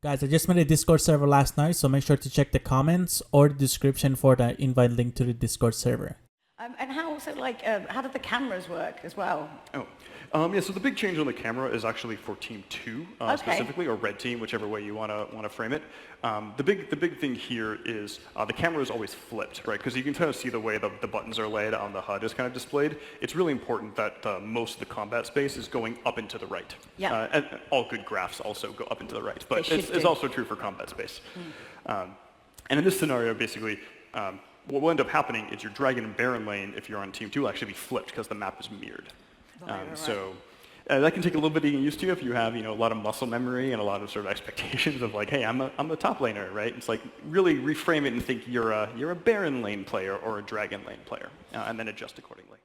Guys, I just made a Discord server last night, so make sure to check the comments or the description for the invite link to the Discord server. And how also, how do the cameras work as well? Yeah, so the big change on the camera is actually for Team 2 specifically, or Red Team, whichever way you want to frame it. The big thing here is the camera is always flipped, right? Because you can kind of see the way the buttons are laid on the HUD is kind of displayed. It's really important that most of the combat space is going up and to the right. Yeah. And all good graphs also go up and to the right, but it's also true for combat space. And in this scenario, basically, what will end up happening is your Dragon and Baron lane, if you're on Team 2, will actually be flipped because the map is mirrored. Right. So that can take a little bit of getting used to if you have, a lot of muscle memory and a lot of sort of expectations of like, hey, I'm the top laner, right? It's like really reframe it and think you're a Baron lane player or a Dragon lane player, and then adjust accordingly.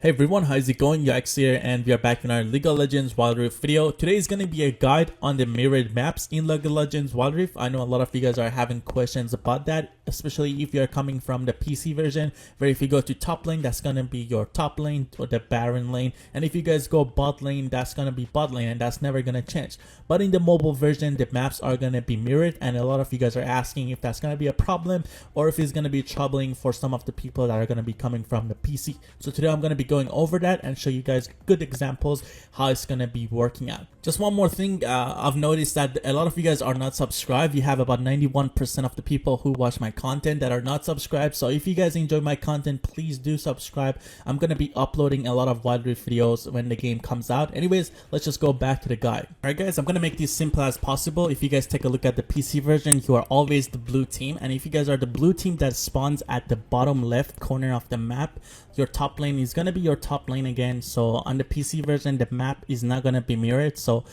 Hey everyone, how's it going? YikeZ here, and we are back in our League of Legends Wild Rift video. Today is going to be a guide on the mirrored maps in League of Legends Wild Rift. I know a lot of you guys are having questions about that, especially if you're coming from the PC version, where if you go to top lane, that's going to be your top lane or the Baron lane. And if you guys go bot lane, that's going to be bot lane, and that's never going to change. But in the mobile version, the maps are going to be mirrored, and a lot of you guys are asking if that's going to be a problem or if it's going to be troubling for some of the people that are going to be coming from the PC. So today I'm going to be going over that and show you guys good examples how it's going to be working out. Just one more thing, I've noticed that a lot of you guys are not subscribed. You have about 91% of the people who watch my content that are not subscribed. So if you guys enjoy my content, please do subscribe. I'm going to be uploading a lot of Wild Rift videos when the game comes out. Anyways, let's just go back to the guide. Alright guys, I'm going to make this simple as possible. If you guys take a look at the PC version, you are always the blue team, and if you guys are the blue team that spawns at the bottom left corner of the map, your top lane is going to be your top lane again. So on the PC version, the map is not going to be mirrored, so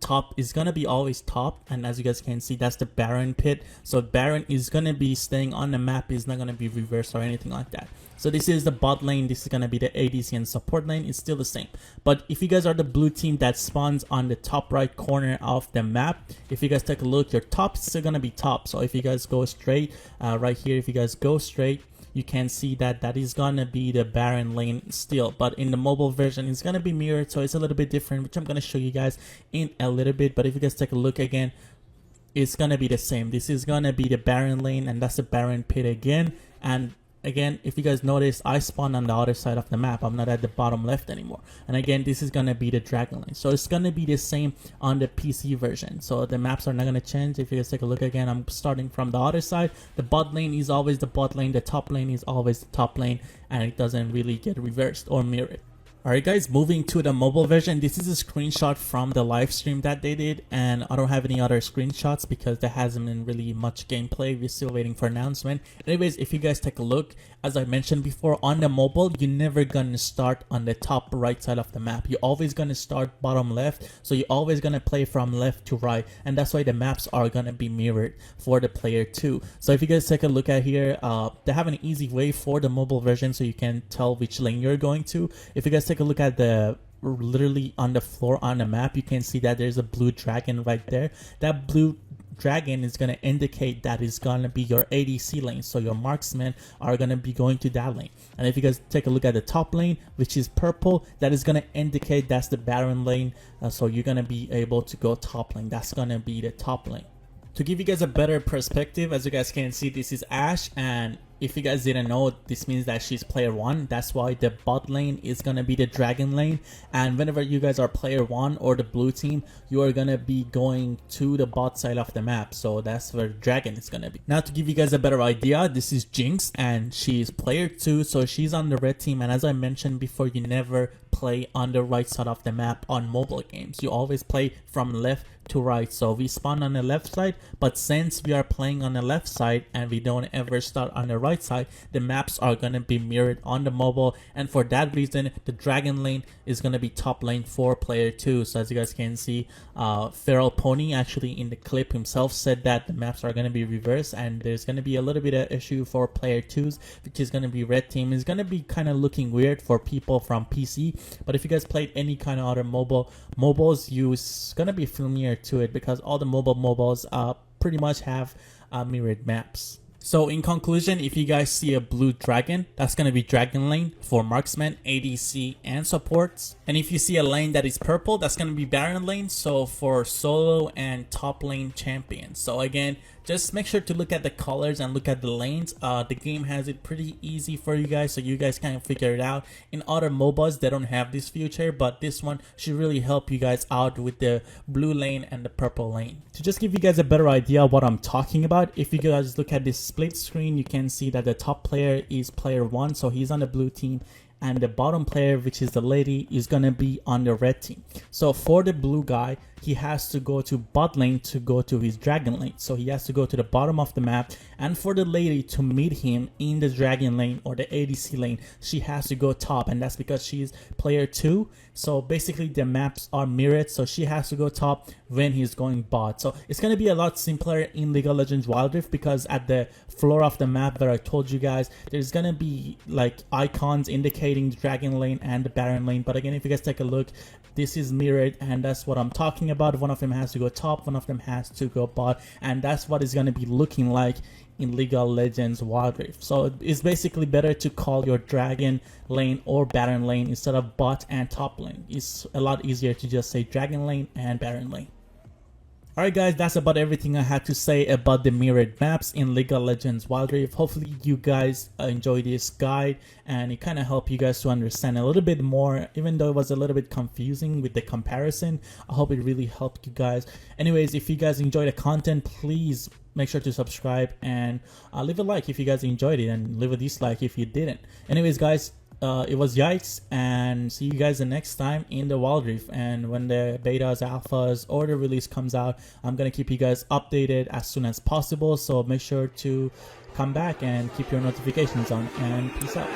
top is going to be always top, and as you guys can see, that's the Baron pit. So Baron is going to be staying on the map, is not going to be reversed or anything like that. So this is the bot lane, this is going to be the ADC and support lane. It's still the same. But if you guys are the blue team that spawns on the top right corner of the map, if you guys take a look, your top is still going to be top. So if you guys go straight right here, if you guys go straight, you can see that that is gonna be the Baron lane still, but in the mobile version it's gonna be mirrored, so it's a little bit different, which I'm gonna show you guys in a little bit. But if you guys take a look again, it's gonna be the same. This is gonna be the Baron lane, and that's the Baron pit again. And again, if you guys notice, I spawned on the other side of the map. I'm not at the bottom left anymore. And again, this is gonna be the Dragon lane, so it's gonna be the same on the PC version. So the maps are not gonna change. If you guys take a look again, I'm starting from the other side. The bot lane is always the bot lane, the top lane is always the top lane, and it doesn't really get reversed or mirrored. Alright guys, moving to the mobile version, this is a screenshot from the live stream that they did, and I don't have any other screenshots because there hasn't been really much gameplay. We're still waiting for announcement. Anyways, if you guys take a look, as I mentioned before, on the mobile, you're never gonna start on the top right side of the map. You're always gonna start bottom left, so you're always gonna play from left to right, and that's why the maps are gonna be mirrored for the player too. So if you guys take a look at here, they have an easy way for the mobile version so you can tell which lane you're going to. If you guys take a look at the literally on the floor on the map, you can see that there's a blue dragon right there. That blue dragon is going to indicate that is going to be your ADC lane, so your marksmen are going to be going to that lane. And if you guys take a look at the top lane, which is purple, that is going to indicate that's the Baron lane, so you're going to be able to go top lane. That's going to be the top lane. To give you guys a better perspective, as you guys can see, this is Ashe, and if you guys didn't know, this means that she's player 1. That's why the bot lane is gonna be the Dragon lane, and whenever you guys are player 1 or the blue team, you are gonna be going to the bot side of the map, so that's where Dragon is gonna be. Now to give you guys a better idea, this is Jinx, and she's player 2, so she's on the red team. And as I mentioned before, you never play on the right side of the map on mobile games. You always play from left to right. So we spawn on the left side, but since we are playing on the left side and we don't ever start on the right side, the maps are going to be mirrored on the mobile, and for that reason the Dragon lane is going to be top lane for player 2. So as you guys can see, Feral Pony actually in the clip himself said that the maps are going to be reversed, and there's going to be a little bit of issue for player 2s, which is going to be red team. Is going to be kind of looking weird for people from PC, but if you guys played any kind of other mobiles, you're going to be familiar to it, because all the mobiles pretty much have mirrored maps. So in conclusion, if you guys see a blue dragon, that's going to be dragon lane for marksman, ADC, and supports. And if you see a lane that is purple, that's going to be baron lane, so for solo and top lane champions. So again, just make sure to look at the colors and look at the lanes. The game has it pretty easy for you guys, so you guys can figure it out. In other MOBAs, they don't have this feature, but this one should really help you guys out with the blue lane and the purple lane. To just give you guys a better idea of what I'm talking about, if you guys look at this split screen, you can see that the top player is player 1, so he's on the blue team, and the bottom player, which is the lady, is gonna be on the red team. So for the blue guy, he has to go to bot lane to go to his dragon lane, so he has to go to the bottom of the map. And for the lady to meet him in the dragon lane or the ADC lane, she has to go top, and that's because she's player 2. So basically the maps are mirrored, so she has to go top when he's going bot. So it's going to be a lot simpler in League of Legends Wild Rift, because at the floor of the map where I told you guys, there's going to be like icons indicating the dragon lane and the baron lane. But again, if you guys take a look, this is mirrored, and that's what I'm talking about. One of them has to go top, one of them has to go bot, and that's what it's going to be looking like in League of Legends Wild Rift. So it's basically better to call your dragon lane or baron lane instead of bot and top lane. It's a lot easier to just say dragon lane and baron lane. Alright guys, that's about everything I had to say about the mirrored maps in League of Legends Wild Rift. Hopefully you guys enjoy this guide and it kind of helped you guys to understand a little bit more, even though it was a little bit confusing with the comparison. I hope it really helped you guys. Anyways, if you guys enjoy the content, please make sure to subscribe and leave a like if you guys enjoyed it, and leave a dislike if you didn't. Anyways guys, it was YikeZ, and see you guys the next time in the Wild Rift. And when the betas, alphas, or the release comes out, I'm gonna keep you guys updated as soon as possible, so make sure to come back and keep your notifications on, and peace out.